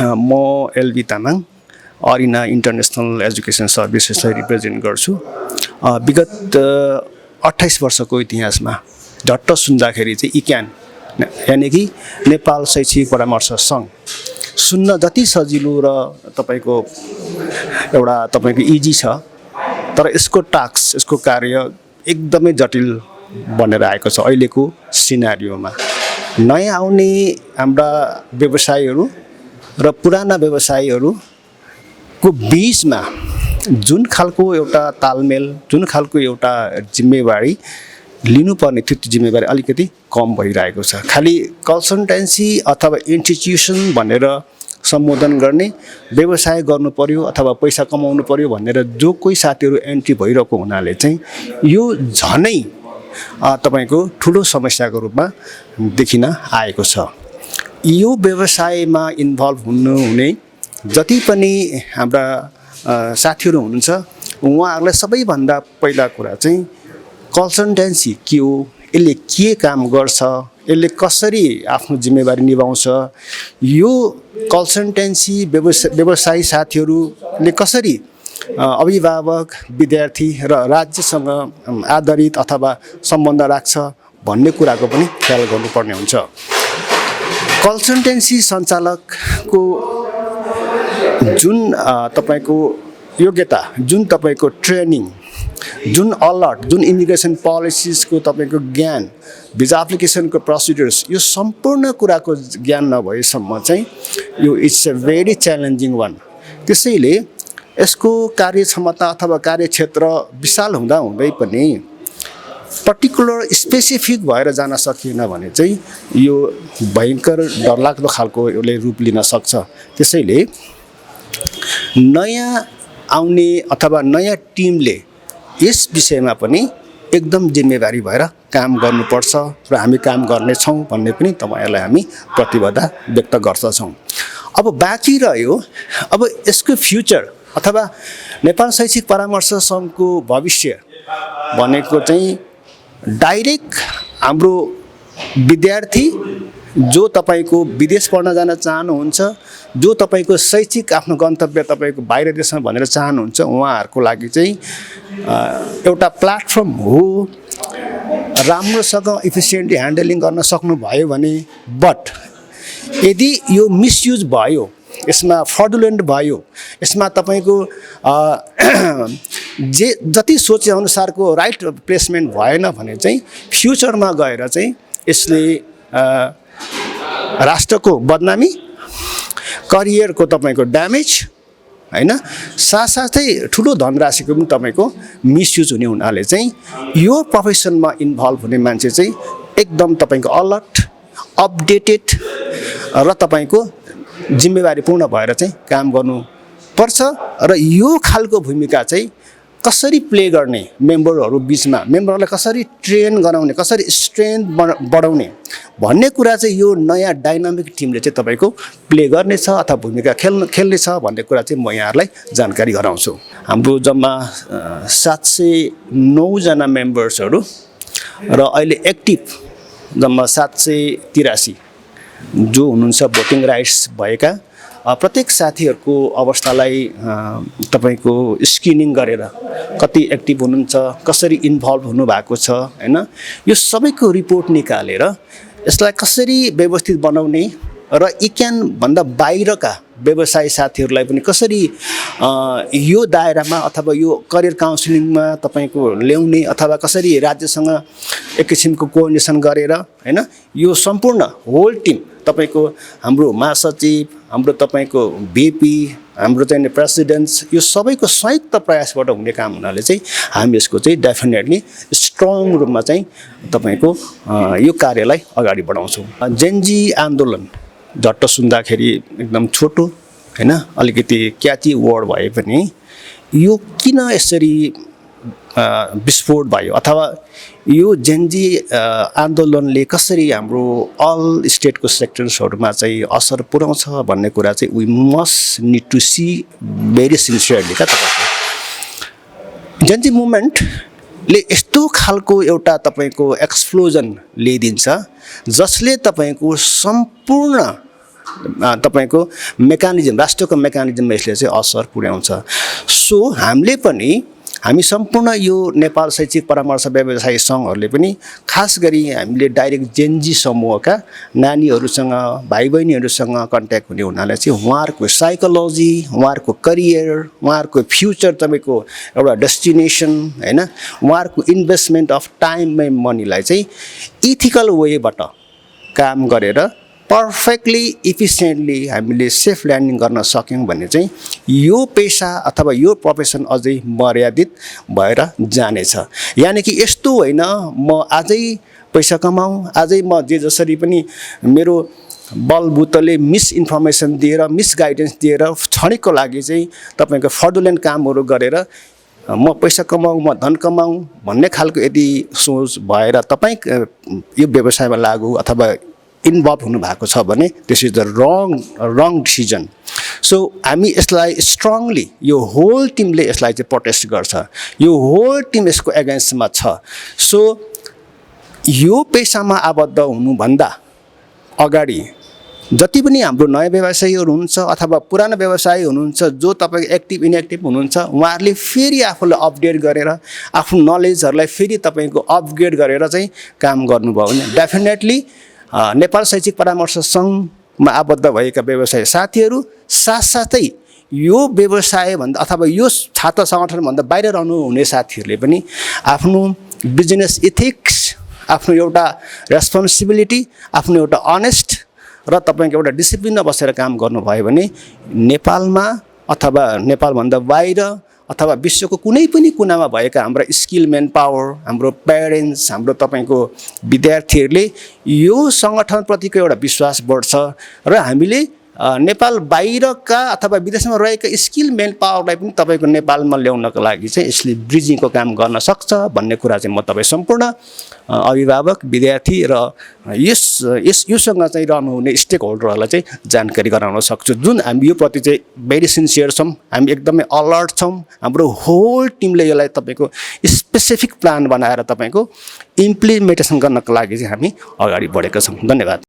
म LB Tamang Arina international education सर्भिसेसलाई represent गर्छु। विगत 28 वर्षको इतिहासमा झट्ट सुन्दाखेरि चाहिँ इक्यान यानि कि नेपाल शैक्षिक परामर्श सङ्घ सुन्न जति सजिलो र तपाईँको इजी छ, तर यसको टास्क, यसको कार्य एकदमै जटिल बनेर आएको छ अहिलेको सिनारियोमा। नयाँ आउने हाम्रा व्यवसायीहरू र पुराना व्यवसायीहरूको बीचमा जुन खालको एउटा तालमेल, जुन खालको एउटा जिम्मेवारी लिनुपर्ने थियो, त्यो जिम्मेवारी अलिकति कम भइरहेको छ। खालि कन्सल्टेन्सी अथवा इन्स्टिट्युसन भनेर सम्बोधन गर्ने, व्यवसाय गर्नु पर्यो अथवा पैसा कमाउनु पर्यो भनेर जो कोही साथीहरू एन्ट्री भइरहेको हुनाले चाहिँ यो झनै तपाईँको ठुलो समस्याको रूपमा देखिन आएको छ। यो व्यवसायमा इन्भल्भ हुनुहुने जति पनि हाम्रा साथीहरू हुनुहुन्छ, उहाँहरूलाई सबैभन्दा पहिला कुरा चाहिँ कन्सल्टेन्सी के हो, यसले के काम गर्छ, यसले कसरी आफ्नो जिम्मेवारी निभाउँछ, यो कन्सल्टेन्सी व्यवसायी साथीहरूले कसरी अभिभावक, विद्यार्थी र राज्यसँग आधारित अथवा सम्बन्ध राख्छ भन्ने कुराको पनि ख्याल गर्नुपर्ने हुन्छ। कन्सल्टेन्सी सञ्चालकको जुन तपाईँको योग्यता, जुन तपाईँको ट्रेनिङ, जुन अलर्ट, जुन इमिग्रेसन पोलिसिजको तपाईँको ज्ञान, भिजा एप्लिकेसनको प्रोसिड्युर्स, यो सम्पूर्ण कुराको ज्ञान नभएसम्म चाहिँ यो it's a very challenging one. त्यसैले यसको कार्यक्षमता अथवा कार्यक्षेत्र विशाल हुँदाहुँदै पनि पर्टिकुलर स्पेसिफिक भएर जान सकिएन भने चाहिँ यो भयङ्कर डरलाग्दो खालको यसले रूप लिन सक्छ। त्यसैले नयाँ आउने अथवा नयाँ टिमले यस विषयमा पनि एकदम जिम्मेवारी भएर काम गर्नुपर्छ र हामी काम गर्नेछौँ भन्ने पनि तपाईँहरूलाई हामी प्रतिबद्धता व्यक्त गर्दछौँ। अब बाँकी रह्यो अब यसको फ्युचर अथवा नेपाल शैक्षिक परामर्श सङ्घको भविष्य भनेको चाहिँ डाइरेक्ट हाम्रो विद्यार्थी जो तपाईँको विदेश पढ्न जान चाहनुहुन्छ, जो तपाईँको शैक्षिक आफ्नो गन्तव्य तपाईँको बाहिर देशमा भनेर चाहनुहुन्छ, उहाँहरूको लागि चाहिँ एउटा प्लेटफर्म हो। राम्रोसँग इफिसियन्टली ह्यान्डलिङ गर्न सक्नुभयो भने, बट यदि यो मिसयुज भयो, यसमा फ्रडुलेन्ट भयो, यसमा तपाईँको जति सोचे अनुसारको राइट प्लेसमेन्ट भएन भने चाहिँ फ्युचरमा गएर चाहिँ यसले राष्ट्रको बदनामी, करियरको तपाईँको ड्यामेज हैन, साथसाथै ठुलो धनराशिको पनि तपाईँको मिसयुज हुने हुनाले चाहिँ यो प्रोफेसनमा इन्भल्भ हुने मान्छे चाहिँ एकदम तपाईँको अलर्ट, अपडेटेड र तपाईँको जिम्मेवारीपूर्ण भएर चाहिँ काम गर्नुपर्छ। र यो खालको भूमिका चाहिँ कसरी प्ले गर्ने, मेम्बरहरू बिचमा मेम्बरहरूलाई कसरी ट्रेन गराउने, कसरी स्ट्रेन्थ बढाउने भन्ने कुरा चाहिँ यो नयाँ डाइनामिक टिमले चाहिँ तपाईँको प्ले गर्नेछ अथवा भूमिका खेल्नेछ भन्ने कुरा चाहिँ म यहाँहरूलाई जानकारी गराउँछु। हाम्रो जम्मा 709 जना मेम्बर्सहरू र अहिले एक्टिभ जम्मा 783 जो हुनुहुन्छ भोटिङ राइट्स भएका। प्रत्येक साथीहरूको अवस्थालाई तपाईँको स्क्रिनिङ गरेर कति एक्टिभ हुनुहुन्छ, कसरी इन्भल्भ हुनुभएको छ हैन, यो सबैको रिपोर्ट निकालेर यसलाई कसरी व्यवस्थित बनाउने र इक्यानभन्दा बाहिरका व्यवसायी साथीहरूलाई पनि कसरी यो दायरामा अथवा यो करियर काउन्सिलिङमा तपाईँको ल्याउने अथवा कसरी राज्यसँग एक किसिमको कोअर्डिनेसन गरेर हैन, यो सम्पूर्ण होल टिम तपाईँको हाम्रो महासचिव, हाम्रो तपाईँको भिपी, हाम्रो चाहिँ प्रेसिडेन्ट्स, यो सबैको संयुक्त प्रयासबाट हुने काम हुनाले चाहिँ हामी यसको चाहिँ डेफिनेटली स्ट्रङ रूपमा चाहिँ तपाईँको यो कार्यलाई अगाडि बढाउँछौँ। जेनजी आन्दोलन झट्ट सुन्दाखेरि एकदम छोटो हैन, अलिकति क्याची वर्ड भए पनि यो किन यसरी विस्फोट भयो अथवा यो जेनजी आन्दोलनले कसरी हाम्रो अल स्टेटको सेक्टर्सहरूमा चाहिँ असर पुर्याउँछ भन्ने कुरा चाहिँ we must need to see very sincerely. क्या तपाईँको जेनजी मुभमेन्टले यस्तो खालको एउटा तपाईँको एक्सप्लोजन ल्याइदिन्छ जसले तपाईँको सम्पूर्ण तपाईँको मेकानिजम, राष्ट्रको मेकानिजममा यसले चाहिँ असर पुर्याउँछ। सो हामी सम्पूर्ण यो नेपाल शैक्षिक परामर्श व्यवसायी सङ्घहरूले पनि खास गरी हामीले डाइरेक्ट जेनजी समूहका नानीहरूसँग, भाइ बहिनीहरूसँग कन्ट्याक्ट हुने हुनाले चाहिँ उहाँहरूको साइकोलोजी, उहाँहरूको करियर, उहाँहरूको फ्युचर, तपाईँको एउटा डेस्टिनेसन होइन, उहाँहरूको इन्भेस्टमेन्ट अफ टाइम एन्ड मनीलाई चाहिँ इथिकल वेबाट काम गरेर पर्फेक्टली इफिसियन्टली हामीले सेफ ल्यान्डिङ गर्न सक्यौँ भने चाहिँ यो पेसा अथवा यो प्रोफेसन अझै मर्यादित भएर जानेछ। यानि कि यस्तो होइन म आजै पैसा कमाऊँ, आजै म जे जसरी पनि मेरो बलबुतले मिसइन्फर्मेसन दिएर, मिसगाइडेन्स दिएर क्षणिकको लागि चाहिँ तपाईँको फ्रडुलेन्ट कामहरू गरेर म पैसा कमाऊँ, म धन कमाऊँ भन्ने खालको यदि सोच भएर तपाईँ यो व्यवसायमा लागु अथवा इन्भल्भ हुनुभएको छ भने this is the wrong decision. So हामी यसलाई स्ट्रङली, यो होल टिमले यसलाई चाहिँ प्रोटेस्ट गर्छ, यो होल टिम यसको एगेन्स्टमा छ। सो यो पेसामा आबद्ध हुनुभन्दा अगाडि जति पनि हाम्रो नयाँ व्यवसायीहरू हुनुहुन्छ अथवा पुरानो व्यवसायी हुनुहुन्छ, जो तपाईँ एक्टिभ इनएक्टिभ हुनुहुन्छ, उहाँहरूले फेरि आफूलाई अपडेट गरेर आफ्नो नलेजहरूलाई फेरि तपाईँको अपग्रेड गरेर चाहिँ काम गर्नुभयो भने डेफिनेटली नेपाल शैक्षिक परामर्श सङ्घमा आबद्ध भएका व्यवसायी साथीहरू साथसाथै यो व्यवसायभन्दा अथवा यो छात्र सङ्गठनभन्दा बाहिर रहनुहुने साथीहरूले पनि आफ्नो बिजनेस इथिक्स, आफ्नो एउटा रेस्पोन्सिबिलिटी, आफ्नो एउटा अनेस्ट र तपाईँको एउटा डिसिप्लिनमा बसेर काम गर्नुभयो भने नेपालमा अथवा नेपालभन्दा बाहिर अथवा विश्वको कुनै पनि कुनामा भएका हाम्रा स्किल म्यान पावर, हाम्रो प्यारेन्ट्स, हाम्रो तपाईँको विद्यार्थीहरूले यो सङ्गठनप्रतिको एउटा विश्वास बढ्छ र हामीले नेपाल बाहिरका अथवा विदेशमा रहेका स्किल म्यान पावरलाई पनि तपाईँको नेपालमा ल्याउनको लागि चाहिँ यसले ब्रिजिङको काम गर्न सक्छ भन्ने कुरा चाहिँ म तपाईँ सम्पूर्ण अभिभावक, विद्यार्थी र योसँग चाहिँ रहनुहुने स्टेक होल्डरहरूलाई चाहिँ जानकारी गराउन सक्छु। जुन हामी यो प्रति चाहिँ भेरी सिन्सियर छौँ, हामी एकदमै अलर्ट छौँ। हाम्रो होल टिमले यसलाई तपाईँको स्पेसिफिक प्लान बनाएर तपाईँको इम्प्लिमेन्टेसन गर्नको लागि चाहिँ हामी अगाडि बढेका छौँ। धन्यवाद।